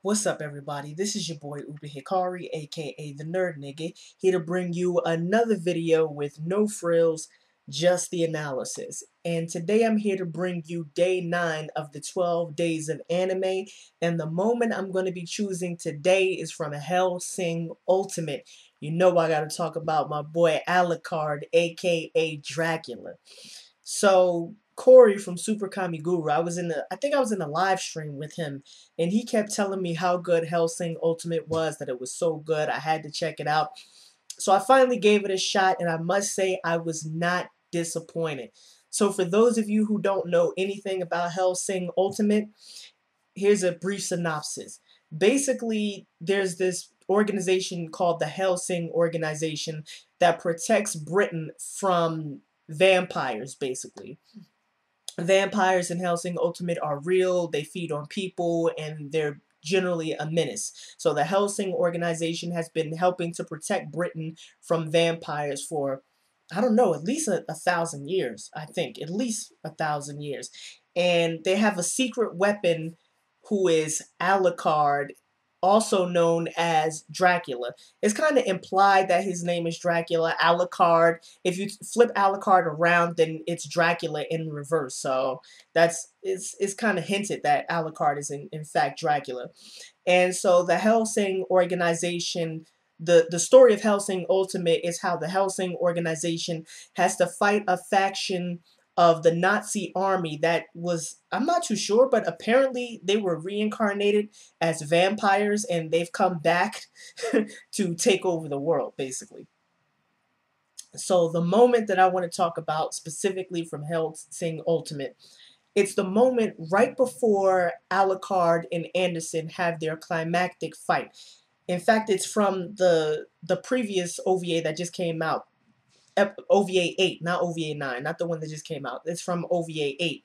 What's up, everybody? This is your boy Uber Hikari, aka the Nerd Nigga, here to bring you another video with no frills, just the analysis. And today I'm here to bring you day 9 of the 12 days of anime, and the moment I'm going to be choosing today is from Hellsing Ultimate. You know I gotta talk about my boy Alucard, aka Dracula. So Corey from Super Kami Guru, I think I was in a live stream with him, and he kept telling me how good Hellsing Ultimate was, that it was so good, I had to check it out. So I finally gave it a shot, and I must say I was not disappointed. So for those of you who don't know anything about Hellsing Ultimate, here's a brief synopsis. Basically, there's this organization called the Hellsing Organization that protects Britain from vampires, basically. Vampires in Hellsing Ultimate are real, they feed on people, and they're generally a menace. So the Hellsing organization has been helping to protect Britain from vampires for, I don't know, at least a 1,000 years, I think. At least 1,000 years. And they have a secret weapon who is Alucard, also known as Dracula. It's kind of implied that his name is Dracula. Alucard, if you flip Alucard around, then it's Dracula in reverse. So it's kind of hinted that Alucard is in fact Dracula. And so the Hellsing organization, the story of Hellsing Ultimate is how the Hellsing organization has to fight a faction of the Nazi army that was, I'm not too sure, but apparently they were reincarnated as vampires and they've come back to take over the world, basically. So the moment that I want to talk about specifically from Hellsing Ultimate, it's the moment right before Alucard and Anderson have their climactic fight. In fact, it's from the previous OVA that just came out. OVA 8, not OVA 9, not the one that just came out. It's from OVA 8.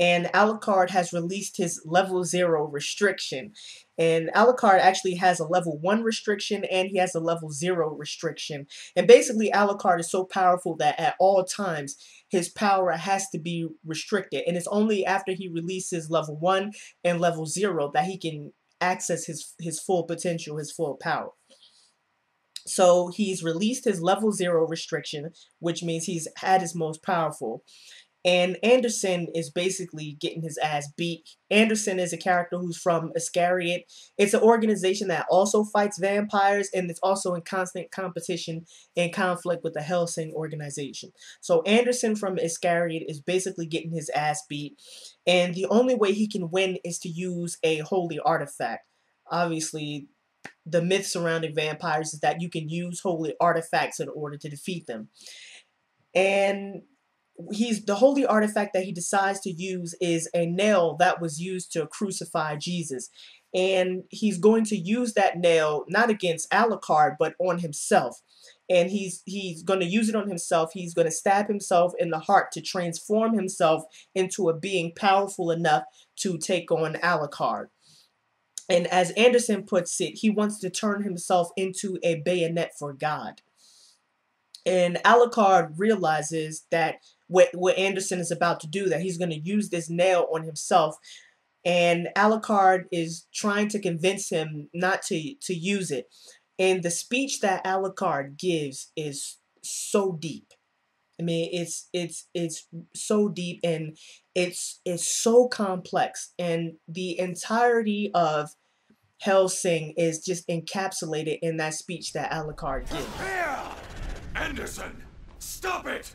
And Alucard has released his level 0 restriction. And Alucard actually has a level 1 restriction and he has a level 0 restriction. And basically Alucard is so powerful that at all times his power has to be restricted. And it's only after he releases level 1 and level 0 that he can access his full potential, his full power. So he's released his level 0 restriction, which means he's at his most powerful. And Anderson is basically getting his ass beat. Anderson is a character who's from Iscariot. It's an organization that also fights vampires, and it's also in constant competition and conflict with the Hellsing organization. So Anderson from Iscariot is basically getting his ass beat, and the only way he can win is to use a holy artifact. Obviously, the myth surrounding vampires is that you can use holy artifacts in order to defeat them. And the holy artifact that he decides to use is a nail that was used to crucify Jesus. And he's going to use that nail not against Alucard, but on himself. And he's going to use it on himself. He's going to stab himself in the heart to transform himself into a being powerful enough to take on Alucard. And as Anderson puts it, he wants to turn himself into a bayonet for God. And Alucard realizes that what Anderson is about to do, that he's going to use this nail on himself. And Alucard is trying to convince him not to use it. And the speech that Alucard gives is so deep. I mean, it's so deep and it's so complex. And the entirety of Hellsing is just encapsulated in that speech that Alucard gives. Here! Anderson! Stop it!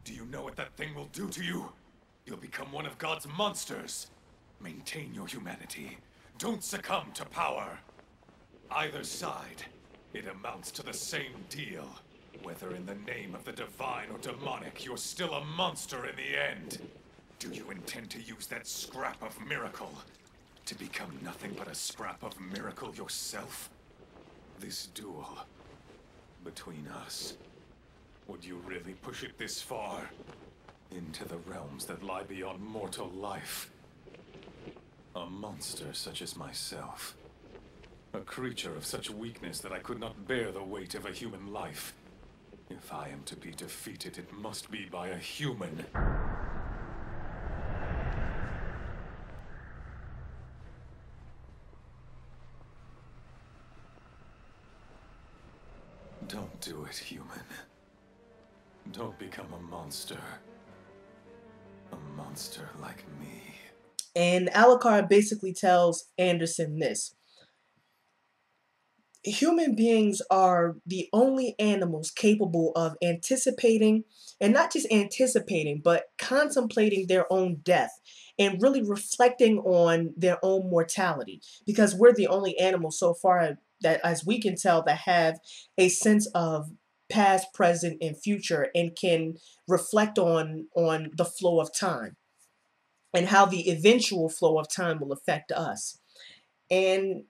Do you know what that thing will do to you? You'll become one of God's monsters. Maintain your humanity. Don't succumb to power. Either side, it amounts to the same deal. Whether in the name of the divine or demonic, you're still a monster in the end. Do you intend to use that scrap of miracle to become nothing but a scrap of miracle yourself? This duel between us, would you really push it this far? Into the realms that lie beyond mortal life? A monster such as myself. A creature of such weakness that I could not bear the weight of a human life. If I am to be defeated, it must be by a human. Don't do it, human. Don't become a monster. A monster like me. And Alucard basically tells Anderson this: human beings are the only animals capable of anticipating, and not just anticipating, but contemplating their own death and really reflecting on their own mortality, because we're the only animals so far that, as we can tell, that have a sense of past, present, and future, and can reflect on the flow of time and how the eventual flow of time will affect us. And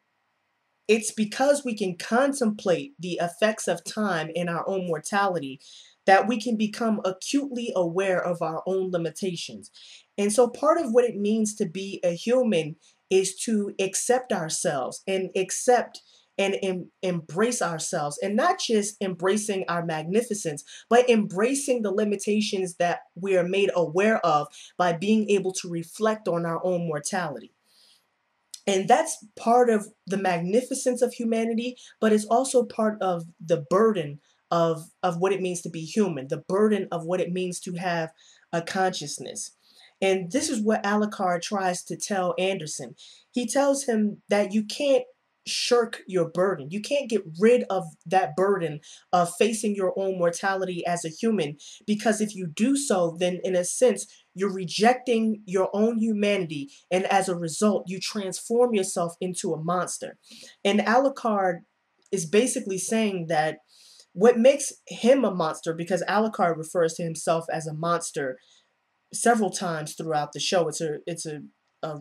it's because we can contemplate the effects of time in our own mortality that we can become acutely aware of our own limitations. And so part of what it means to be a human is to accept ourselves and accept and embrace ourselves, and not just embracing our magnificence, but embracing the limitations that we are made aware of by being able to reflect on our own mortality. And that's part of the magnificence of humanity, but it's also part of the burden of what it means to be human, the burden of what it means to have a consciousness. And this is what Alucard tries to tell Anderson. He tells him that you can't shirk your burden. You can't get rid of that burden of facing your own mortality as a human, because if you do so, then in a sense, you're rejecting your own humanity, and as a result, you transform yourself into a monster. And Alucard is basically saying that what makes him a monster, because Alucard refers to himself as a monster several times throughout the show. It's a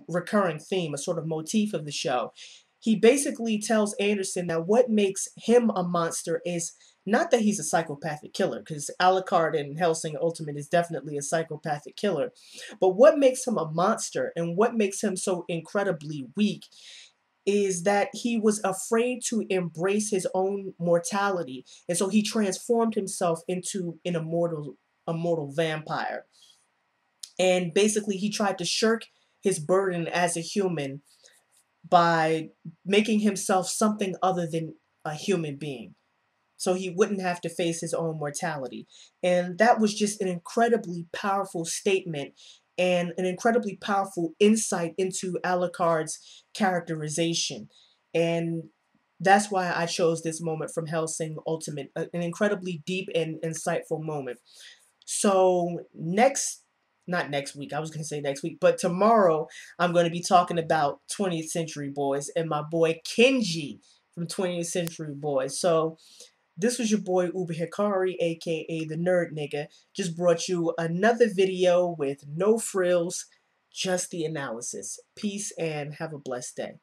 recurring theme, a sort of motif of the show. He basically tells Anderson that what makes him a monster is not that he's a psychopathic killer, because Alucard in Hellsing Ultimate is definitely a psychopathic killer, but what makes him a monster and what makes him so incredibly weak is that he was afraid to embrace his own mortality, and so he transformed himself into an immortal vampire. And basically, he tried to shirk his burden as a human by making himself something other than a human being, so he wouldn't have to face his own mortality. And that was just an incredibly powerful statement and an incredibly powerful insight into Alucard's characterization. And that's why I chose this moment from Hellsing Ultimate, an incredibly deep and insightful moment. So not next week, I was going to say next week, but tomorrow I'm going to be talking about 20th Century Boys and my boy Kenji from 20th Century Boys. So this was your boy Uber Hikari, aka the Nerd Nigga. Just brought you another video with no frills, just the analysis. Peace and have a blessed day.